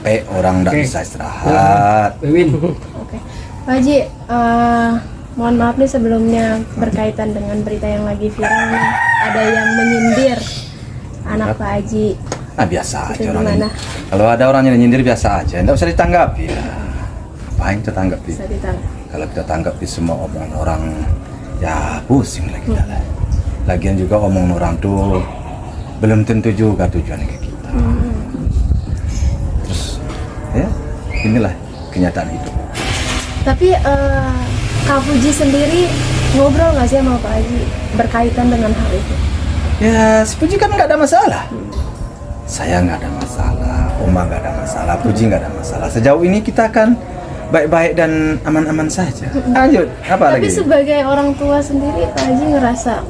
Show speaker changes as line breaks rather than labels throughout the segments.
capek, orang tidak bisa istirahat.
Win.
Oke. Pak Haji, mohon maaf nih sebelumnya berkaitan dengan berita yang lagi viral nih. Ada yang menyindir anak Pak Haji.
Biasa aja
Itu
orang
gimana?
Kalau ada orang yang nyindir biasa aja, tidak usah ditanggapi ya. Ngapain kita tanggapi?
Bisa ditangkap.
Kalau kita tanggapi semua omongan orang, ya pusing lah kita lah. Lagian juga omongan orang tuh belum tentu juga tujuannya ke kita. Terus ya inilah kenyataan hidup.
Tapi Kak Fuji sendiri ngobrol nggak sih sama Pak Haji berkaitan dengan hal itu?
Ya si Puji kan nggak ada masalah. Saya nggak ada masalah, Oma nggak ada masalah, Puji nggak ada masalah. Sejauh ini kita kan baik-baik dan aman-aman saja. Lanjut, apa
Tapi
lagi?
sebagai orang tua sendiri Pak Haji ngerasa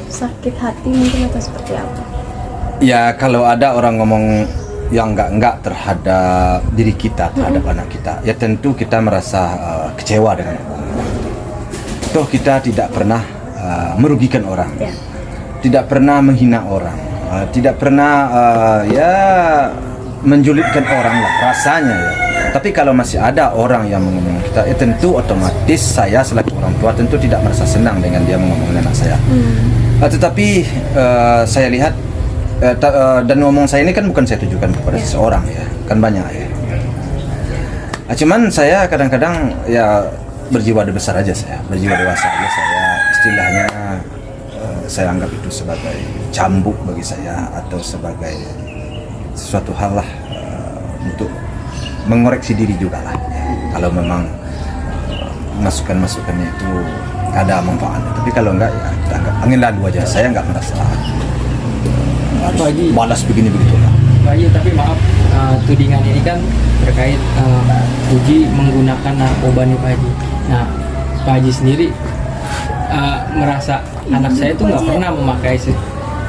sakit hati mungkin atau seperti apa?
Ya kalau ada orang ngomong yang enggak terhadap diri kita, terhadap anak kita, ya tentu kita merasa kecewa dengan omongan itu. Toh kita tidak pernah merugikan orang,
Ya.
tidak pernah menghina orang, tidak pernah ya menjulitkan orang lah rasanya ya. Tapi kalau masih ada orang yang mengomongin kita, ya tentu otomatis saya selaku orang tua tentu tidak merasa senang dengan dia mengomongin anak saya. Tetapi saya lihat dan ngomong saya ini kan bukan saya tujukan kepada seseorang ya, kan banyak ya. Cuman saya kadang-kadang ya berjiwa besar aja saya, berjiwa dewasa aja saya. Istilahnya saya anggap itu sebagai cambuk bagi saya atau sebagai sesuatu hal lah untuk mengoreksi diri juga lah. Kalau memang masukan-masukannya itu ada manfaatnya, tapi kalau enggak ya kita anggap angin lalu aja. Saya enggak merasa harus balas begini begitu lah.
Pak Haji, tapi maaf, tudingan ini kan terkait Puji menggunakan narkoba nih Pak Haji. Nah, Pak Haji sendiri merasa anak saya itu nggak pernah memakai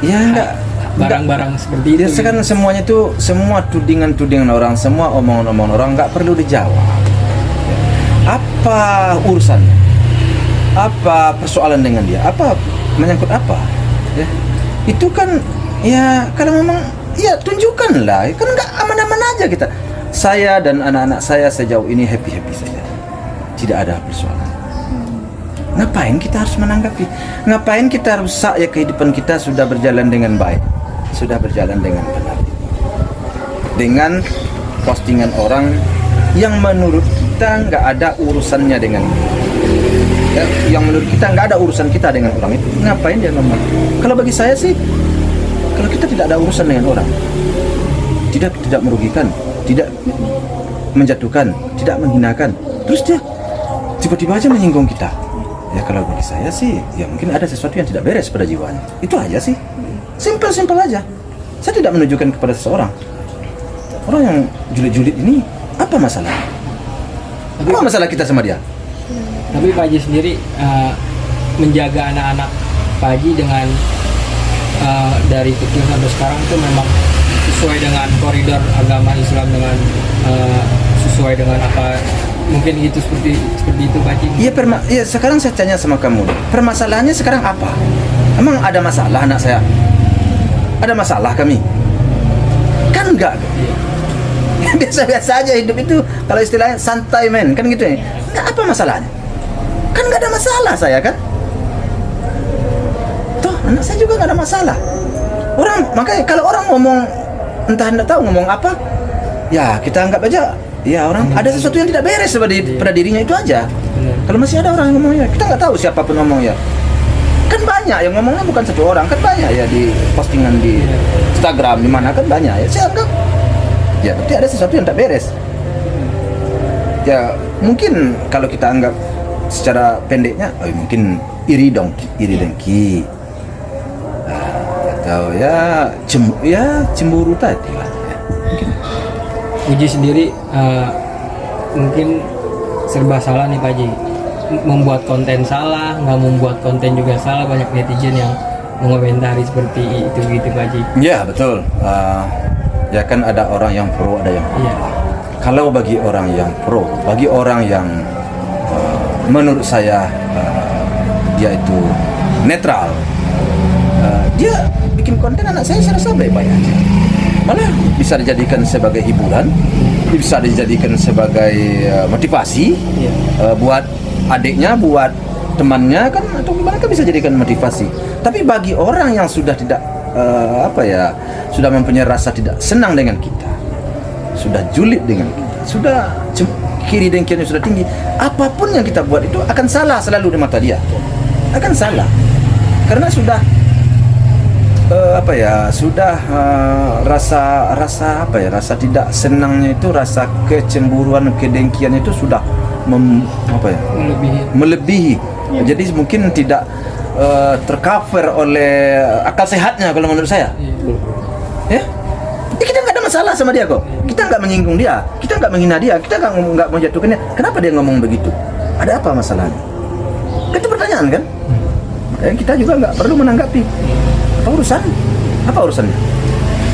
Ya enggak
barang-barang seperti itu.
ya, sekarang semuanya itu semua tudingan-tudingan orang, semua omongan-omongan orang nggak perlu dijawab. Apa urusannya? Apa persoalan dengan dia? Apa menyangkut apa? Ya, itu kan ya kalau memang ya tunjukkanlah. Kan nggak aman-aman aja kita. Saya dan anak-anak saya sejauh ini happy-happy saja. Tidak ada persoalan. Ngapain kita harus menanggapi? Ngapain kita rusak ya kehidupan kita sudah berjalan dengan baik, sudah berjalan dengan benar. Dengan postingan orang yang menurut kita nggak ada urusannya dengan ya, yang menurut kita nggak ada urusan kita dengan orang itu. Ngapain dia ngomong? Kalau bagi saya sih, kalau kita tidak ada urusan dengan orang, tidak merugikan, tidak menjatuhkan, tidak menghinakan, terus dia tiba-tiba aja menyinggung kita. Ya kalau bagi saya sih, ya mungkin ada sesuatu yang tidak beres pada jiwanya. Itu aja sih. Simpel aja. Saya tidak menunjukkan kepada seseorang. Orang yang julid-julid ini, apa masalah? Apa masalah kita sama dia?
Tapi Pak Haji sendiri menjaga anak-anak Pak Haji dengan dari kecil sampai sekarang itu memang sesuai dengan koridor agama Islam, dengan sesuai dengan apa mungkin gitu, seperti itu Pak Haji.
Iya, sekarang saya tanya sama kamu, permasalahannya sekarang apa? Emang ada masalah anak saya? Ada masalah kami? Kan enggak. Biasa-biasa aja hidup itu, kalau istilahnya santai men, kan gitu ya. Enggak, apa masalahnya? Kan enggak ada masalah saya kan? Tuh, anak saya juga enggak ada masalah. Makanya kalau orang ngomong entah enggak tahu ngomong apa, ya kita anggap aja ya orang ada sesuatu yang tidak beres pada dirinya, itu aja. Kalau masih ada orang yang ngomongnya, kita nggak tahu siapapun ngomongnya. Kan banyak yang ngomongnya, bukan satu orang, kan banyak ya di postingan di Instagram di mana kan banyak ya. Saya anggap ya berarti ada sesuatu yang tak beres. Ya mungkin kalau kita anggap secara pendeknya, mungkin iri dengki, atau ya cemburu tadi lah. Ya, mungkin.
Puji sendiri mungkin serba salah nih Pak Haji, membuat konten salah, nggak membuat konten juga salah. Banyak netizen yang mengomentari seperti itu gitu Pak Haji.
Ya betul, ya kan ada orang yang pro, ada yang kontra.
Iya.
Kalau bagi orang yang pro, bagi orang yang menurut saya dia itu netral, dia bikin konten anak saya rasa baik-baik aja. malah bisa dijadikan sebagai hiburan, bisa dijadikan sebagai motivasi buat adiknya, buat temannya kan, atau gimana kan bisa jadikan motivasi. Tapi bagi orang yang sudah tidak sudah mempunyai rasa tidak senang dengan kita, sudah julid dengan kita, sudah kiri dengkiannya sudah tinggi, apapun yang kita buat itu akan salah selalu di mata dia, akan salah karena sudah rasa tidak senangnya itu, rasa kecemburuan, kedengkiannya itu sudah melebihi. Jadi mungkin tidak tercover oleh akal sehatnya kalau menurut saya. Ya, kita nggak ada masalah sama dia kok. Kita nggak menyinggung dia, kita nggak menghina dia, kita nggak menjatuhkannya. Kenapa dia ngomong begitu? Ada apa masalahnya? Itu pertanyaan kan? Dan kita juga nggak perlu menanggapi. Apa urusannya?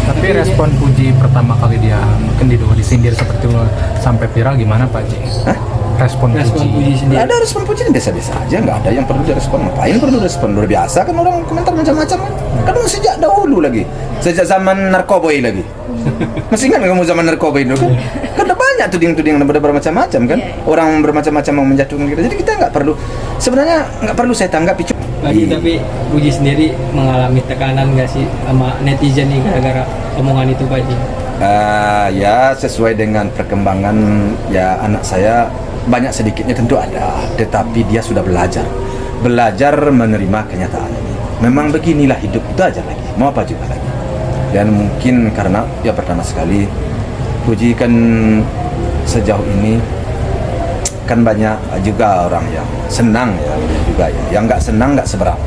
Tapi respon Puji pertama kali dia mungkin disindir seperti itu sampai viral gimana Pak Haji? Respon Puji
sendiri.
Ada respon Puji biasa-biasa aja, nggak ada yang perlu direspon. Ngapain perlu respon? Luar biasa kan orang komentar macam-macam kan? Kan sejak dahulu lagi, sejak zaman narkoboy lagi. Masih ingat kamu zaman narkoboy itu kan? Kan ada banyak tuding-tuding bermacam-macam kan? Orang bermacam-macam mau menjatuhkan kita. Jadi kita nggak perlu, sebenarnya nggak perlu saya tanggapi.
Tapi Puji sendiri mengalami tekanan nggak sih sama netizen nih gara-gara omongan itu Pak Haji?
Ya sesuai dengan perkembangan ya anak saya, banyak sedikitnya tentu ada, tetapi dia sudah belajar menerima kenyataan ini. Memang beginilah hidup, itu aja lagi, mau apa juga lagi. Dan mungkin karena ya pertama sekali Puji kan sejauh ini kan banyak juga orang yang senang ya, juga ya, yang nggak senang nggak seberapa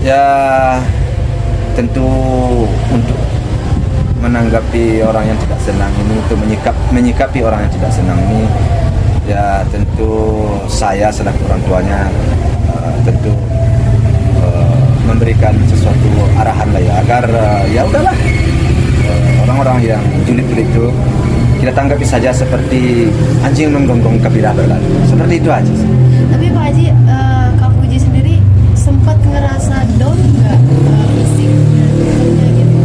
ya. Tentu untuk menanggapi orang yang tidak senang ini, untuk menyikapi orang yang tidak senang ini, ya tentu saya selaku orang tuanya tentu memberikan sesuatu arahan lah ya, agar ya udahlah, orang-orang yang julid-julid itu kita tanggapi saja seperti anjing menggonggong kabilah berlalu, seperti itu aja sih.
Tapi Pak Haji, Kak Puji sendiri sempat ngerasa down nggak fisiknya gitu?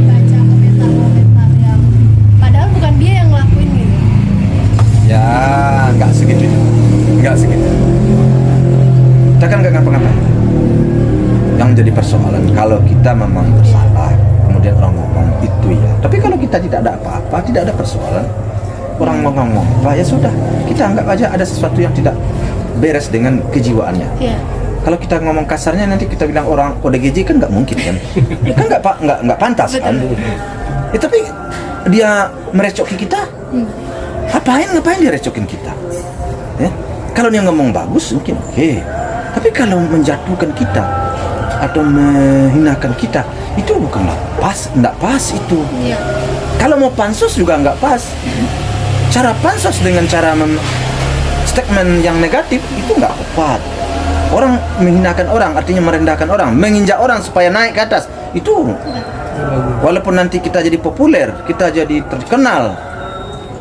Baca komentar-komentar yang padahal bukan dia yang ngelakuin gitu.
Ya nggak segitu. Kita kan nggak ngapa-ngapain. Yang jadi persoalan kalau kita memang bersalah, kemudian orang ngomong itu ya. Tapi kalau kita tidak ada apa-apa, tidak ada persoalan, orang ngomong apa ya sudah, kita anggap aja ada sesuatu yang tidak beres dengan kejiwaannya. Kalau kita ngomong kasarnya nanti kita bilang orang ODGJ kan nggak mungkin kan? Kan nggak pantas kan? Ya, tapi dia merecoki kita, ngapain dia recokin kita? Ya? Kalau dia ngomong bagus mungkin oke. Tapi kalau menjatuhkan kita atau menghinakan kita, itu bukanlah pas, nggak pas itu. Kalau mau pansos juga nggak pas. Cara pansos dengan cara statement yang negatif itu nggak tepat. Orang menghinakan orang artinya merendahkan orang, menginjak orang supaya naik ke atas, itu walaupun nanti kita jadi populer, kita jadi terkenal,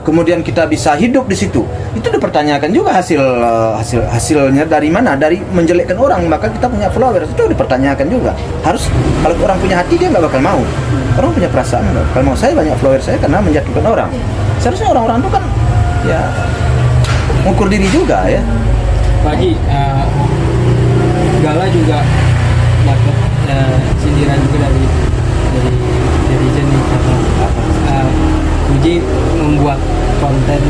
kemudian kita bisa hidup di situ, itu dipertanyakan juga hasilnya dari mana? Dari menjelekkan orang, maka kita punya followers, itu dipertanyakan juga. Harus, kalau orang punya hati dia nggak bakal mau, orang punya perasaan nggak bakal mau. Saya banyak followers saya karena menjatuhkan orang. Seharusnya orang-orang itu kan ya mengukur diri juga ya.
Pak Haji, Gala juga dapat sindiran juga dari netizen nih, Puji membuat konten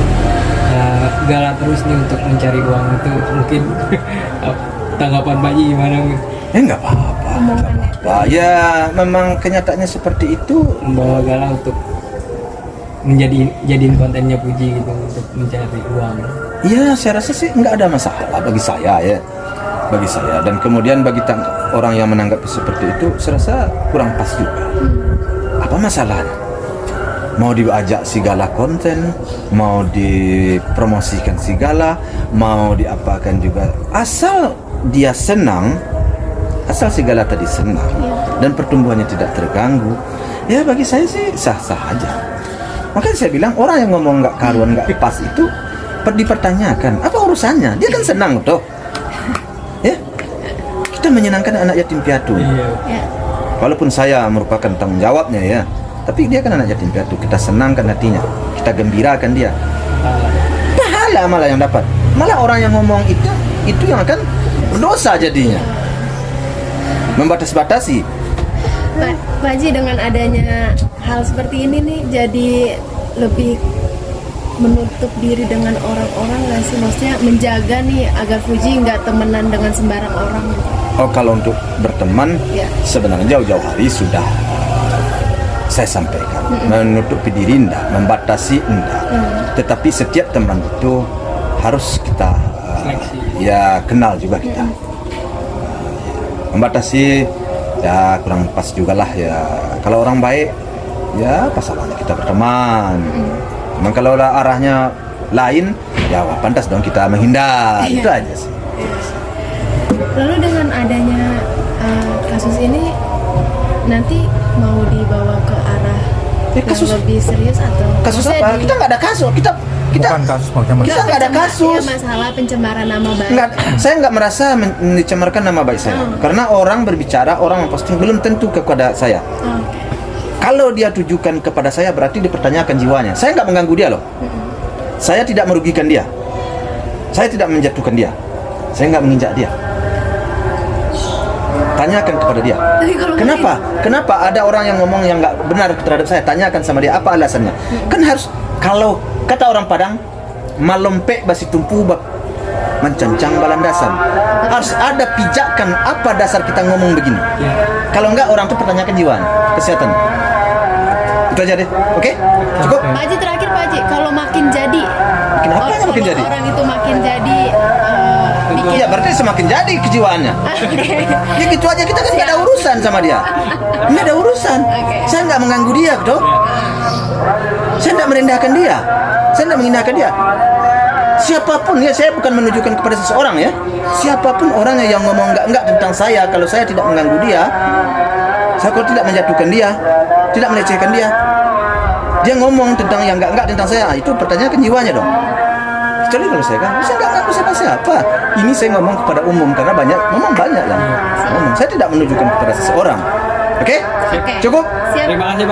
Gala terus nih untuk mencari uang, itu mungkin tanggapan Pak Haji gimana?
Nggak apa-apa. Ya memang kenyataannya seperti itu.
Membawa Gala untuk jadiin kontennya Puji gitu untuk mencari uang.
Iya, saya rasa sih nggak ada masalah bagi saya ya. Bagi saya, dan kemudian bagi orang yang menanggapi seperti itu, saya rasa kurang pas juga. Apa masalahnya? Mau diajak segala konten, mau dipromosikan segala, mau diapakan juga, asal dia senang, asal segala tadi senang dan pertumbuhannya tidak terganggu, ya bagi saya sih sah-sah aja. Makanya saya bilang orang yang ngomong nggak karuan, nggak pas itu dipertanyakan, apa urusannya? Dia kan senang toh. Ya, kita menyenangkan anak yatim piatu. Walaupun saya merupakan tanggung jawabnya ya, tapi dia kan anak yatim piatu. Kita senangkan hatinya, kita gembirakan dia. Pahala malah yang dapat. Malah orang yang ngomong itu yang akan berdosa jadinya. Membatas-batasi.
Pak Haji, dengan adanya hal seperti ini nih, jadi lebih menutup diri dengan orang-orang nggak sih? Maksudnya menjaga nih agar Fuji nggak temenan dengan sembarang orang gitu.
Oh, kalau untuk berteman,
Ya.
sebenarnya jauh-jauh hari sudah saya sampaikan. Menutupi diri enggak, membatasi enggak. Tetapi setiap teman itu harus kita
Seleksi.
ya kenal juga kita. Membatasi ya kurang pas juga lah ya. Kalau orang baik ya pasalnya kita berteman. Memang kalau arahnya lain ya wah, pantas dong kita menghindar.
Iya.
Itu aja sih.
Lalu dengan adanya kasus ini nanti mau dibawa ke arah
kasus-
yang lebih serius atau
Kasus
maksudnya
apa? Kita nggak ada kasus. Kita
Bukan kasus maksudnya
kita nggak ada kasus.
Ya, masalah pencemaran nama baik.
Enggak, saya nggak merasa mencemarkan nama baik saya. Karena orang berbicara, orang memposting belum tentu kepada saya.
Oh,
Kalau dia tujukan kepada saya berarti dipertanyakan jiwanya. Saya nggak mengganggu dia loh. Saya tidak merugikan dia. Saya tidak menjatuhkan dia. Saya nggak menginjak dia. Tanyakan kepada dia.
Tapi kalau
Kenapa? Kenapa ada orang yang ngomong yang nggak benar terhadap saya? Tanyakan sama dia apa alasannya. Kan harus, kalau kata orang Padang, malompe basi tumpu bak mencancang balandasan. Harus ada pijakan apa dasar kita ngomong begini.
Ya.
Kalau enggak orang tuh pertanyakan jiwa, kesehatan. Itu aja deh. Oke? Cukup?
Pak Haji, terakhir Pak Haji, kalau makin jadi
Makin apa yang makin
kalau
jadi?
orang itu makin jadi bikin
Iya, berarti semakin jadi kejiwaannya.
Oke.
Ya gitu aja, kita kan nggak ada urusan sama dia. Nggak ada urusan.
Oke.
Saya nggak mengganggu dia, toh. Saya nggak merendahkan dia. Saya nggak menghinakan dia. Siapapun ya, saya bukan menunjukkan kepada seseorang ya. Siapapun orangnya yang ngomong enggak tentang saya, kalau saya tidak mengganggu dia, saya kalau tidak menjatuhkan dia, tidak melecehkan dia, dia ngomong tentang yang enggak tentang saya, itu pertanyaan jiwanya dong. Kecuali kalau saya kan, saya nggak ngaku siapa-siapa. Ini saya ngomong kepada umum karena memang banyak yang ngomong. Saya tidak menunjukkan kepada seseorang. Oke?
Oke.
Cukup?
Siap.
Terima kasih.